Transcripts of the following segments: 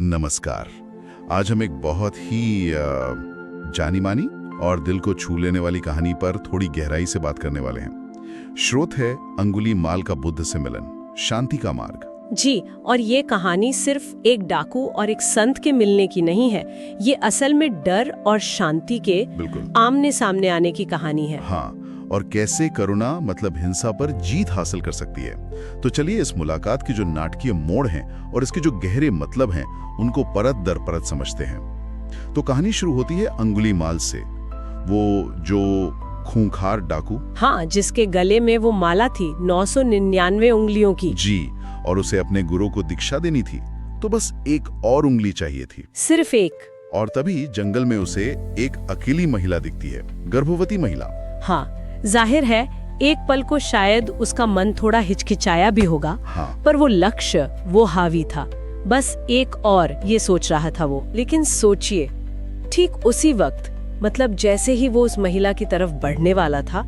नमस्कार। आज हम एक बहुत ही जानी मानी और दिल को छू लेने वाली कहानी पर थोड़ी गहराई से बात करने वाले हैं। स्रोत है अंगुलीमाल का बुद्ध से मिलन, शांति का मार्ग। जी, और ये कहानी सिर्फ एक डाकू और एक संत के मिलने की नहीं है। ये असल में डर और शांति के बिल्कुल आमने सामने आने की कहानी है। हाँ, और कैसे करुणा मतलब हिंसा पर जीत हासिल कर सकती है। तो चलिए इस मुलाकात की जो नाटकीय मोड़ हैं और इसके जो गहरे मतलब हैं उनको परत दर परत समझते हैं। तो कहानी शुरू होती है अंगुलीमाल से, वो जो खूंखार डाकू। हाँ, जिसके गले में वो माला थी 999 उंगलियों की। जी, और उसे अपने गुरु को दीक्षा देनी थी, तो बस एक और उंगली चाहिए थी, सिर्फ एक। और तभी जंगल में उसे एक अकेली महिला दिखती है, गर्भवती महिला। हाँ, जाहिर है एक पल को शायद उसका मन थोड़ा हिचकिचाया भी होगा। हाँ। पर वो लक्ष्य, वो हावी था। बस एक और, ये सोच रहा था वो। लेकिन सोचिए, ठीक उसी वक्त, मतलब जैसे ही वो उस महिला की तरफ बढ़ने वाला था,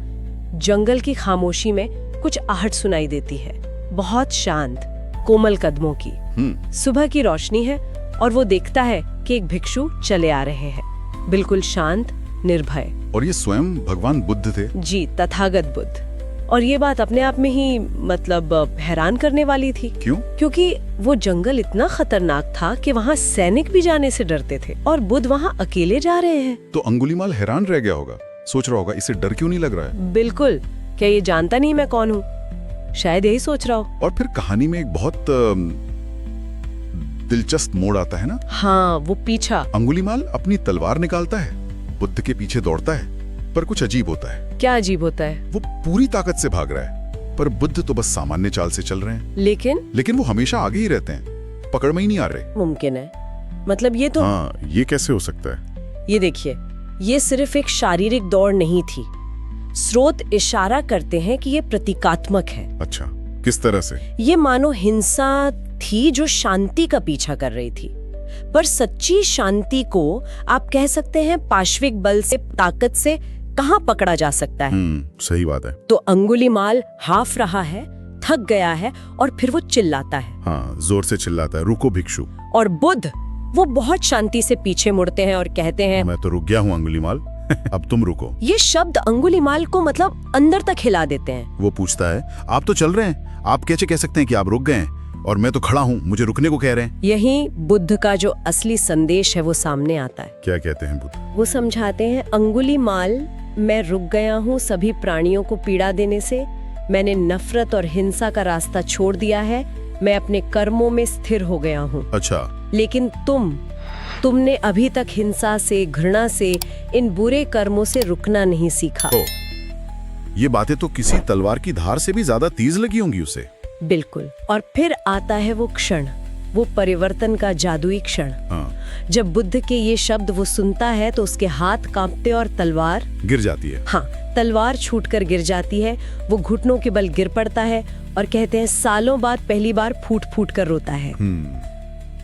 जंगल की खामोशी में कुछ आहट सुनाई देती है, बहुत शांत, कोमल कदमों की। सुबह की रोशनी है और वो देखता है कि एक भिक्षु चले आ रहे हैं, बिल्कुल शांत, निर्भय। और ये स्वयं भगवान बुद्ध थे। जी, तथागत बुद्ध। और ये बात अपने आप में ही मतलब हैरान करने वाली थी। क्यों? क्योंकि वो जंगल इतना खतरनाक था कि वहाँ सैनिक भी जाने से डरते थे, और बुद्ध वहाँ अकेले जा रहे हैं। तो अंगुलीमाल हैरान रह गया होगा, सोच रहा होगा इसे डर क्यों नहीं लग रहा है। बिल्कुल, क्या ये जानता नहीं मैं कौन हूँ? शायद यही सोच रहा हो। और फिर कहानी में एक बहुत दिलचस्प मोड़ आता है ना। हाँ, वो पीछा। अंगुलीमाल अपनी तलवार निकालता है, बुद्ध के पीछे दौड़ता है, पर कुछ अजीब होता है। क्या अजीब होता है? वो पूरी ताकत से भाग रहा है, पर बुद्ध तो बस सामान्य चाल से चल रहे हैं। लेकिन वो हमेशा आगे ही रहते हैं, पकड़ में ही नहीं आ रहे। मुमकिन है, मतलब ये तो। हाँ, ये कैसे हो सकता है? ये देखिए, ये सिर्फ एक शारीरिक दौड़ नहीं थी। स्रोत इशारा करते हैं कि ये प्रतीकात्मक है। अच्छा, किस तरह से? ये मानो हिंसा थी जो शांति का पीछा कर रही थी, पर सच्ची शांति को आप कह सकते हैं पाश्विक बल से, ताकत से कहाँ पकड़ा जा सकता है। सही बात है। तो अंगुलीमाल हाफ रहा है, थक गया है, और फिर वो चिल्लाता है। हाँ, जोर से चिल्लाता है, रुको भिक्षु। और बुद्ध वो बहुत शांति से पीछे मुड़ते हैं और कहते हैं, मैं तो रुक गया हूँ अंगुलीमाल, अब तुम रुको। ये शब्द अंगुलीमाल को मतलब अंदर तक हिला देते हैं। वो पूछता है, आप तो चल रहे हैं, आप कैसे कह सकते हैं कि आप रुक गए हैं? और मैं तो खड़ा हूँ, मुझे रुकने को कह रहे हैं। यही बुद्ध का जो असली संदेश है वो सामने आता है। क्या कहते हैं बुद्ध? वो समझाते हैं, अंगुलीमाल, मैं रुक गया हूँ सभी प्राणियों को पीड़ा देने से। मैंने नफरत और हिंसा का रास्ता छोड़ दिया है। मैं अपने कर्मों में स्थिर हो गया हूँ। अच्छा। लेकिन तुमने अभी तक हिंसा से, घृणा से, इन बुरे कर्मों से रुकना नहीं सीखा। ये बातें तो किसी तलवार की धार से भी ज्यादा तेज लगी होंगी उसे। बिल्कुल। और फिर आता है वो क्षण, वो परिवर्तन का जादुई क्षण। हाँ। जब बुद्ध के ये शब्द वो सुनता है तो उसके हाथ कांपते और तलवार गिर जाती है। हाँ, तलवार छूटकर गिर जाती है। वो घुटनों के बल गिर पड़ता है और कहते हैं, सालों बाद पहली बार फूट फूट कर रोता है।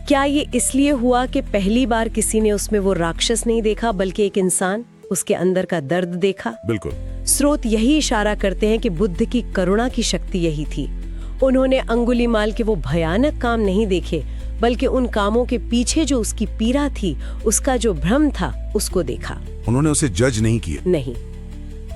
क्या ये इसलिए हुआ कि पहली बार किसी ने उसमें वो राक्षस नहीं देखा, बल्कि एक इंसान, उसके अंदर का दर्द देखा? बिल्कुल। स्रोत यही इशारा करते हैं कि बुद्ध की करुणा की शक्ति यही थी। उन्होंने अंगुलीमाल के वो भयानक काम नहीं देखे, बल्कि उन कामों के पीछे जो उसकी पीड़ा थी, उसका जो भ्रम था, उसको देखा। उन्होंने उसे जज नहीं किया। नहीं,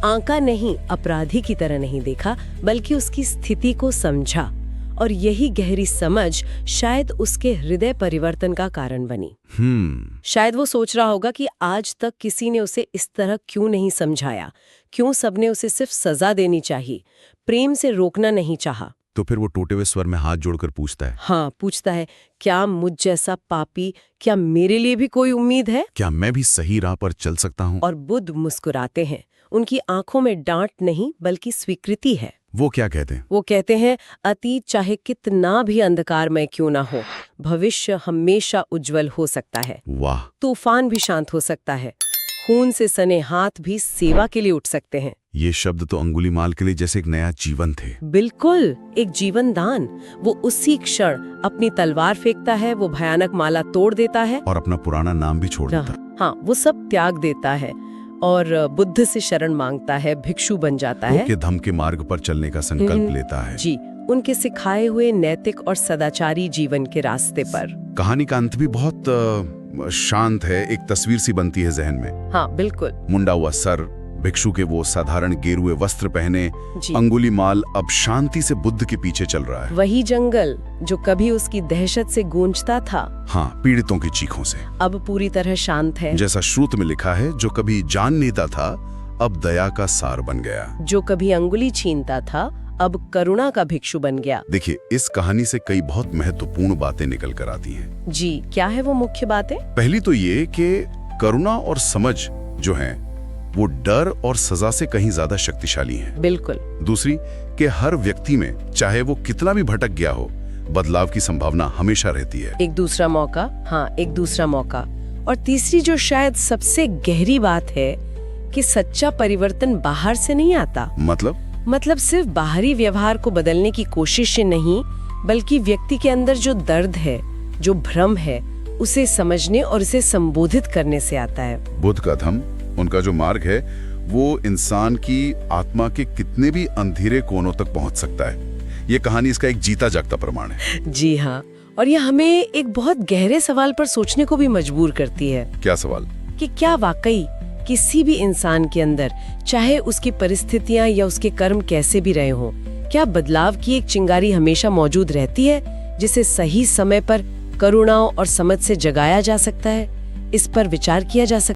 आंका नहीं, अपराधी की तरह नहीं देखा, बल्कि उसकी स्थिति को समझा। और यही गहरी समझ शायद उसके हृदय परिवर्तन का कारण बनी। शायद वो सोच रहा होगा कि आज तक किसी ने उसे इस तरह क्यों नहीं समझाया, क्यों सबने उसे सिर्फ सजा देनी चाहिए, प्रेम से रोकना नहीं चाहा। तो फिर वो टूटे हुए स्वर में हाथ जोड़कर पूछता है। हाँ, पूछता है, क्या मुझ जैसा पापी, क्या मेरे लिए भी कोई उम्मीद है? क्या मैं भी सही राह पर चल सकता हूँ? और बुद्ध मुस्कुराते हैं। उनकी आंखों में डांट नहीं, बल्कि स्वीकृति है। वो क्या कहते हैं? वो कहते हैं, अतीत चाहे कितना भी अंधकारमय क्यों ना हो, भविष्य हमेशा उज्जवल हो सकता है। वाह। तूफान भी शांत हो सकता है, खून से सने हाथ भी सेवा के लिए उठ सकते हैं। ये शब्द तो अंगुलीमाल के लिए जैसे एक नया जीवन थे। बिल्कुल, एक जीवन दान। वो उसी क्षण अपनी तलवार फेंकता है, वो भयानक माला तोड़ देता है और अपना पुराना नाम भी छोड़ देता है। हाँ, वो सब त्याग देता है और बुद्ध से शरण मांगता है, भिक्षु बन जाता है। के धम के मार्ग पर चलने का संकल्प लेता है। जी, उनके सिखाए हुए नैतिक और सदाचारी जीवन के रास्ते पर। कहानी का अंत भी बहुत शांत है, एक तस्वीर सी बनती है जहन में। हाँ बिल्कुल। मुंडा हुआ सर, भिक्षु के वो साधारण गेरुए वस्त्र पहने, जी। अंगुलीमाल अब शांति से बुद्ध के पीछे चल रहा है। वही जंगल जो कभी उसकी दहशत से गूंजता था, हाँ, पीड़ितों की चीखों से, अब पूरी तरह शांत है। जैसा श्रुत में लिखा है, जो कभी जान नेता था अब दया का सार बन गया। जो कभी अंगुली छीनता था अब करुणा का भिक्षु बन गया। देखिए, इस कहानी से कई बहुत महत्वपूर्ण बातें निकल कर आती हैं। जी, क्या है वो मुख्य बातें? पहली तो ये कि करुणा और समझ जो है वो डर और सजा से कहीं ज्यादा शक्तिशाली हैं। बिल्कुल। दूसरी कि हर व्यक्ति में, चाहे वो कितना भी भटक गया हो, बदलाव की संभावना हमेशा रहती है। एक दूसरा मौका, हाँ, एक दूसरा मौका। और तीसरी जो शायद सबसे गहरी बात है कि सच्चा परिवर्तन बाहर से नहीं आता। मतलब सिर्फ बाहरी व्यवहार को बदलने की कोशिश से नहीं, बल्कि व्यक्ति के अंदर जो दर्द है, जो भ्रम है, उसे समझने और उसे संबोधित करने से आता है। बुद्ध का धम्म, उनका जो मार्ग है, वो इंसान की आत्मा के कितने भी अंधेरे कोनों तक पहुंच सकता है। ये कहानी इसका एक जीता जागता प्रमाण है। जी हाँ, और ये हमें एक बहुत गहरे सवाल पर सोचने को भी मजबूर करती है। क्या सवाल? कि क्या वाकई किसी भी इंसान के अंदर, चाहे उसकी परिस्थितियां या उसके कर्म कैसे भी रहे हों, क्या बदलाव की एक चिंगारी हमेशा मौजूद रहती है, जिसे सही समय पर करुणा और समझ से जगाया जा सकता है? इस पर विचार किया जा सकता है।